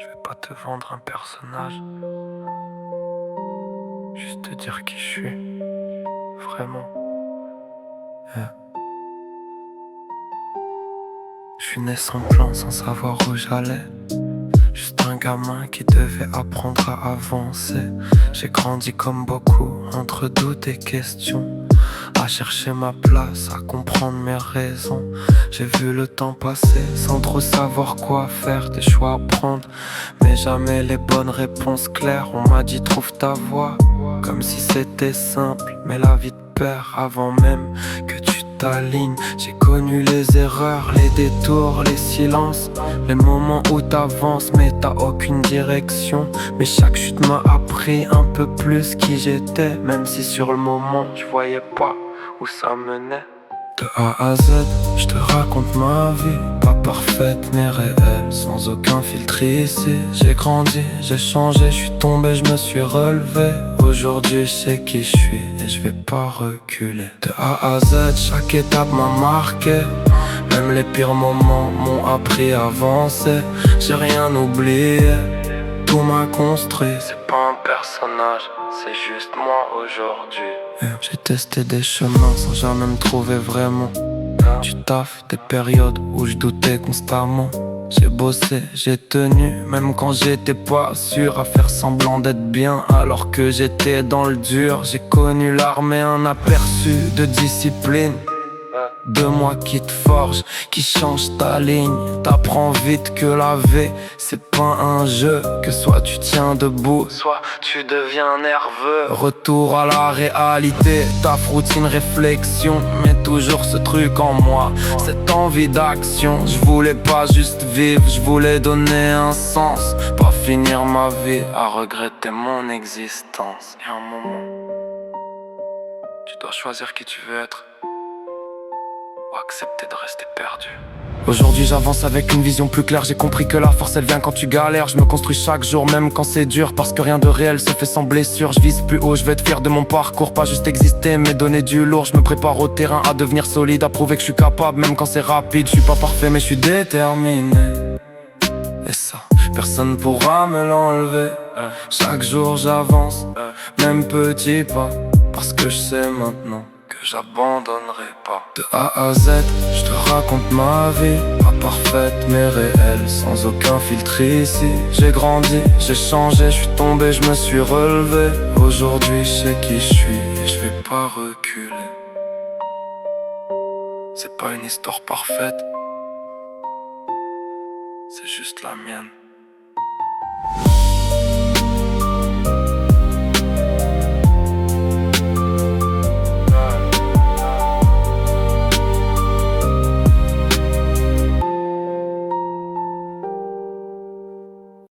Je vais pas te vendre un personnage, juste te dire qui je suis, vraiment. Yeah. Je suis né sans plan, sans savoir où j'allais. Juste un gamin qui devait apprendre à avancer. J'ai grandi comme beaucoup, entre doutes et questions, à chercher ma place, à comprendre mes raisons. J'ai vu le temps passer sans trop savoir quoi faire, des choix à prendre, mais jamais les bonnes réponses claires. On m'a dit trouve ta voie, comme si c'était simple, mais la vie te perd avant même que tu t'alignes. J'ai connu les erreurs, les détours, les silences, les moments où t'avances mais t'as aucune direction. Mais chaque chute m'a appris un peu plus qui j'étais, même si sur le moment je voyais pas où ça menait. De A à Z, je te raconte ma vie, pas parfaite mais réelle, sans aucun filtre ici. J'ai grandi, j'ai changé, je suis tombé, je me suis relevé. Aujourd'hui je sais qui je suis et je vais pas reculer. De A à Z, chaque étape m'a marqué, même les pires moments m'ont appris à avancer. J'ai rien oublié, tout m'a construit. C'est pas un personnage, c'est juste moi aujourd'hui. J'ai testé des chemins sans jamais me trouver vraiment. Du taf, des périodes où je doutais constamment. J'ai bossé, j'ai tenu, même quand j'étais pas sûr, à faire semblant d'être bien alors que j'étais dans le dur. J'ai connu l'armée, un aperçu de discipline. 2 mois qui te forge, qui change ta ligne. T'apprends vite que la vie c'est pas un jeu, que soit tu tiens debout, soit tu deviens nerveux. Retour à la réalité, taf, routine, réflexion, mais toujours ce truc en moi, cette envie d'action. Je voulais pas juste vivre, je voulais donner un sens, pas finir ma vie à regretter mon existence. Et un moment, tu dois choisir qui tu veux être, ou accepter de rester perdu. Aujourd'hui j'avance avec une vision plus claire. J'ai compris que la force elle vient quand tu galères. Je me construis chaque jour même quand c'est dur, parce que rien de réel se fait sans blessure. Je vise plus haut, je vais être fier de mon parcours, pas juste exister mais donner du lourd. Je me prépare au terrain à devenir solide, à prouver que je suis capable même quand c'est rapide. Je suis pas parfait mais je suis déterminé, et ça, personne pourra me l'enlever. Chaque jour j'avance, même petit pas, parce que je sais maintenant que j'abandonnerai pas. De A à Z, je te raconte ma vie, pas parfaite mais réelle, sans aucun filtre ici. J'ai grandi, j'ai changé, je suis tombé, je me suis relevé. Aujourd'hui je sais qui je suis et je vais pas reculer. C'est pas une histoire parfaite, c'est juste la mienne.